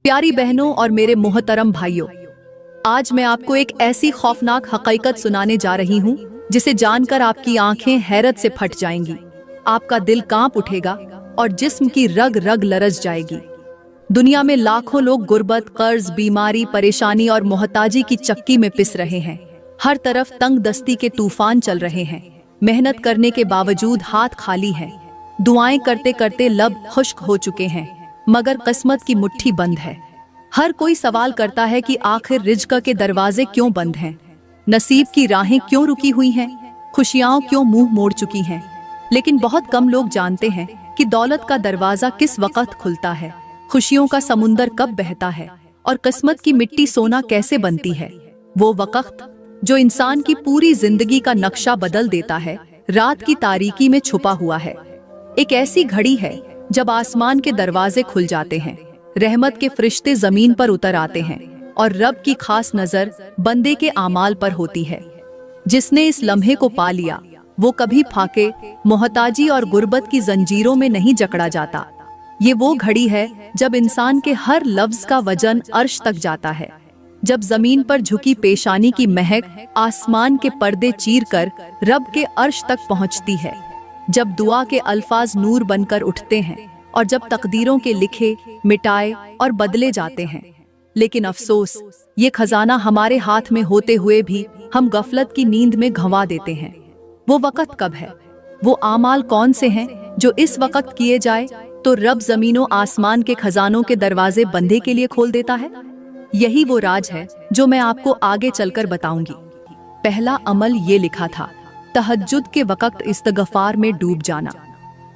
प्यारी बहनों और मेरे मोहतरम भाइयों, आज मैं आपको एक ऐसी खौफनाक हकीकत सुनाने जा रही हूँ जिसे जानकर आपकी आंखें हैरत से फट जाएंगी, आपका दिल कांप उठेगा और जिस्म की रग रग लरज जाएगी। दुनिया में लाखों लोग गुर्बत, कर्ज, बीमारी, परेशानी और मोहताजी की चक्की में पिस रहे हैं। हर तरफ तंग दस्ती के तूफान चल रहे हैं। मेहनत करने के बावजूद हाथ खाली हैं। दुआएं करते करते लब खुश्क हो चुके हैं, मगर किस्मत की मुट्ठी बंद है। हर कोई सवाल करता है कि आखिर रिज़्क के दरवाजे क्यों बंद हैं, नसीब की राहें क्यों रुकी हुई हैं, खुशियां क्यों मुंह मोड़ चुकी हैं। लेकिन बहुत कम लोग जानते हैं कि दौलत का दरवाजा किस वक्त खुलता है, खुशियों का समुंदर कब बहता है और किस्मत की मिट्टी सोना कैसे बनती है। वो वक्त जो इंसान की पूरी जिंदगी का नक्शा बदल देता है, रात की तारीकी में छुपा हुआ है। एक ऐसी घड़ी है जब आसमान के दरवाजे खुल जाते हैं, रहमत के फरिश्ते जमीन पर उतर आते हैं और रब की खास नजर बंदे के आमाल पर होती है। जिसने इस लम्हे को पा लिया वो कभी फाके, मोहताजी और गुर्बत की जंजीरों में नहीं जकड़ा जाता। ये वो घड़ी है जब इंसान के हर लफ्ज का वजन अर्श तक जाता है, जब जमीन पर झुकी पेशानी की महक आसमान के पर्दे चीर कर रब के अर्श तक पहुंचती है, जब दुआ के अल्फाज नूर बनकर उठते हैं और जब तकदीरों के लिखे, मिटाए और बदले जाते हैं। लेकिन अफसोस, ये खजाना हमारे हाथ में होते हुए भी हम गफलत की नींद में घंवा देते हैं। वो वक्त कब है, वो आमाल कौन से हैं जो इस वक्त किए जाए तो रब जमीनों आसमान के खजानों के दरवाजे बंदे के लिए खोल देता है। यही वो राज है जो मैं आपको आगे चलकर बताऊंगी। पहला अमल ये लिखा था, तहज्जुद के वक्त इस्तगफार में डूब जाना।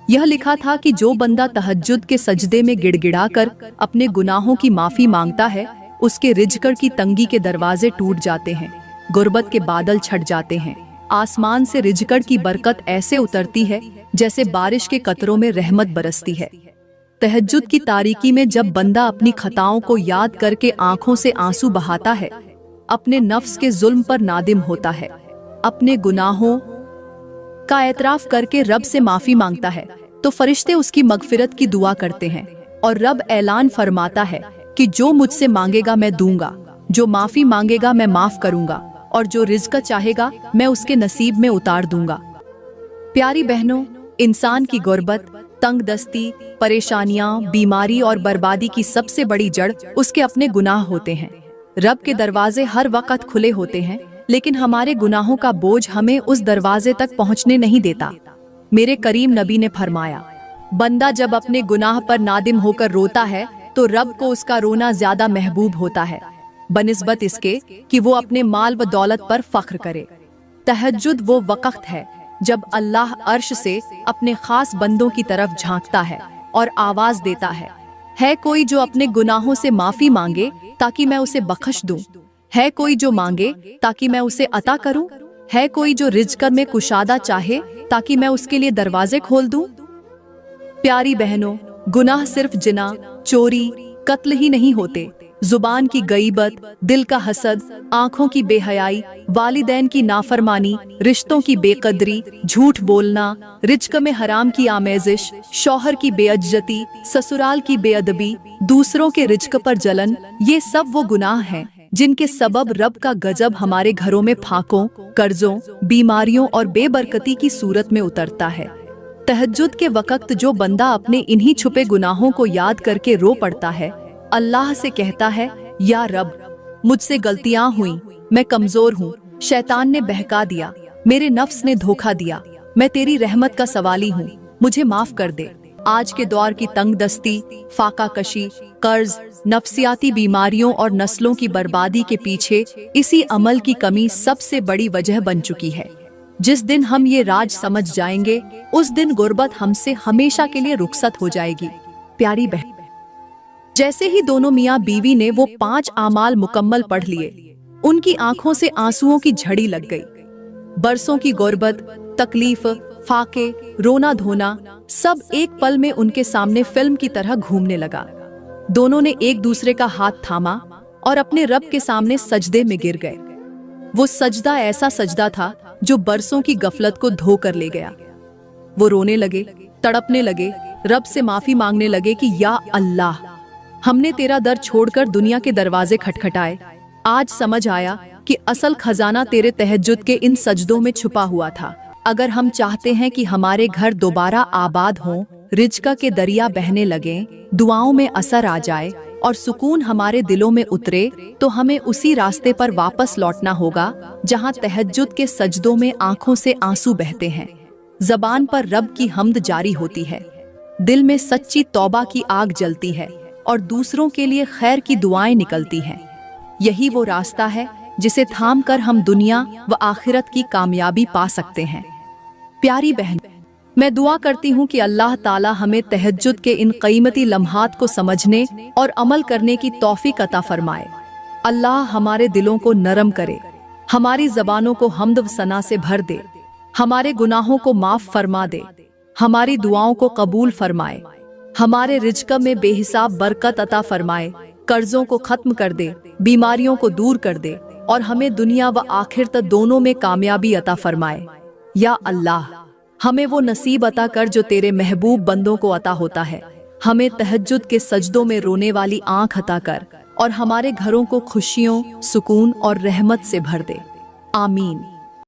यह लिखा था कि जो बंदा तहज्जुद के सजदे में गिड़गिड़ाकर अपने गुनाहों की माफी मांगता है, उसके रिज़्क की तंगी के दरवाजे टूट जाते हैं, गुर्बत के बादल छट जाते हैं, आसमान से रिज़्क की बरकत ऐसे उतरती है जैसे बारिश के कतरों में रहमत बरसती है। तहज्जुद की तारीकी में जब बंदा अपनी खताओं को याद करके आंखों से आंसू बहाता है, अपने नफ्स के जुल्म पर नादिम होता है, अपने गुनाहों का एतराफ करके रब से माफी मांगता है, तो फरिश्ते उसकी मगफिरत की दुआ करते हैं और रब ऐलान फरमाता है कि जो मुझसे मांगेगा मैं दूंगा, जो माफी मांगेगा मैं माफ करूंगा और जो रिज़्क चाहेगा मैं उसके नसीब में उतार दूंगा। प्यारी बहनों, इंसान की गुर्बत, तंग दस्ती, परेशानियां, बीमारी और बर्बादी की सबसे बड़ी जड़ उसके अपने गुनाह होते हैं। रब के दरवाजे हर वक्त खुले होते हैं, लेकिन हमारे गुनाहों का बोझ हमें उस दरवाजे तक पहुंचने नहीं देता। मेरे करीम नबी ने फरमाया, बंदा जब अपने गुनाह पर नादिम होकर रोता है तो रब को उसका रोना ज्यादा महबूब होता है बनिस्बत इसके कि वो अपने माल व दौलत पर फख्र करे। तहज्जुद वो वक्त है जब अल्लाह अर्श से अपने खास बंदों की तरफ झांकता है और आवाज देता है कोई जो अपने गुनाहों से माफी मांगे ताकि मैं उसे बख्श दूं, है कोई जो मांगे ताकि मैं उसे अता करूं, है कोई जो रिज़्क में कुशादा चाहे ताकि मैं उसके लिए दरवाजे खोल दूं। प्यारी बहनों, गुनाह सिर्फ जिना, चोरी, कत्ल ही नहीं होते। जुबान की गईबत, दिल का हसद, आंखों की बेहयाई, वालिदैन की नाफरमानी, रिश्तों की बेकदरी, झूठ बोलना, रिज़्क में हराम की आमेजिश, शौहर की बेइज्जती, ससुराल की बेअदबी, दूसरों के रिज़्क पर जलन, ये सब वो गुनाह हैं जिनके सबब रब का गजब हमारे घरों में फाकों, कर्जों, बीमारियों और बेबरकती की सूरत में उतरता है। तहज्जुद के वक्त जो बंदा अपने इन्हीं छुपे गुनाहों को याद करके रो पड़ता है, अल्लाह से कहता है, या रब, मुझसे गलतियां हुई, मैं कमजोर हूँ, शैतान ने बहका दिया, मेरे नफ्स ने धोखा दिया, मैं तेरी रहमत का सवाली हूँ, मुझे माफ कर दे। आज के दौर की तंग दस्ती, फाका कशी, कर्ज, नफ्सियाती बीमारियों और नस्लों की बर्बादी के पीछे इसी अमल की कमी सबसे बड़ी वजह बन चुकी है। जिस दिन हम ये राज समझ जाएंगे, उस दिन गुर्बत हमसे हमेशा के लिए रुखसत हो जाएगी। प्यारी बहन, जैसे ही दोनों मियाँ बीवी ने वो 5 आमाल मुकम्मल पढ़ लिए, उनकी आंखों से आंसुओं की झड़ी लग गई। बरसों की गुर्बत, तकलीफ, फाके, रोना धोना सब एक पल में उनके सामने फिल्म की तरह घूमने लगा। दोनों ने एक दूसरे का हाथ थामा और अपने रब के सामने सजदे में गिर गए। वो सजदा ऐसा सजदा था जो बरसों की गफलत को धो कर ले गया। वो रोने लगे, तड़पने लगे, रब से माफी मांगने लगे कि या अल्लाह, हमने तेरा दर छोड़कर दुनिया के दरवाजे खटखटाए। आज समझ आया कि असल खजाना तेरे तहज्जुद के इन सजदों में छुपा हुआ था। अगर हम चाहते हैं कि हमारे घर दोबारा आबाद हों, रिज़्क़ के दरिया बहने लगें, दुआओं में असर आ जाए और सुकून हमारे दिलों में उतरे, तो हमें उसी रास्ते पर वापस लौटना होगा जहां तहज्जुद के सजदों में आंखों से आंसू बहते हैं, ज़बान पर रब की हम्द जारी होती है, दिल में सच्ची तौबा की आग जलती है और दूसरों के लिए खैर की दुआएं निकलती हैं। यही वो रास्ता है जिसे थाम कर हम दुनिया व आखिरत की कामयाबी पा सकते हैं। प्यारी बहन, मैं दुआ करती हूँ कि अल्लाह ताला हमें तहज्जुद के इन कीमती लम्हात को समझने और अमल करने की तौफीक अता फरमाए। अल्लाह हमारे दिलों को नरम करे, हमारी ज़बानों को हम्द व सना से भर दे, हमारे गुनाहों को माफ फरमा दे, हमारी दुआओं को कबूल फरमाए, हमारे रिज़्क़ में बेहिसाब बरकत अता फरमाए, कर्जों को खत्म कर दे, बीमारियों को दूर कर दे और हमें दुनिया व आखिरत दोनों में कामयाबी अता फरमाए। या अल्लाह, हमें वो नसीब अता कर जो तेरे महबूब बंदों को अता होता है। हमें तहज्जुद के सजदों में रोने वाली आंख अता कर और हमारे घरों को खुशियों, सुकून और रहमत से भर दे। आमीन।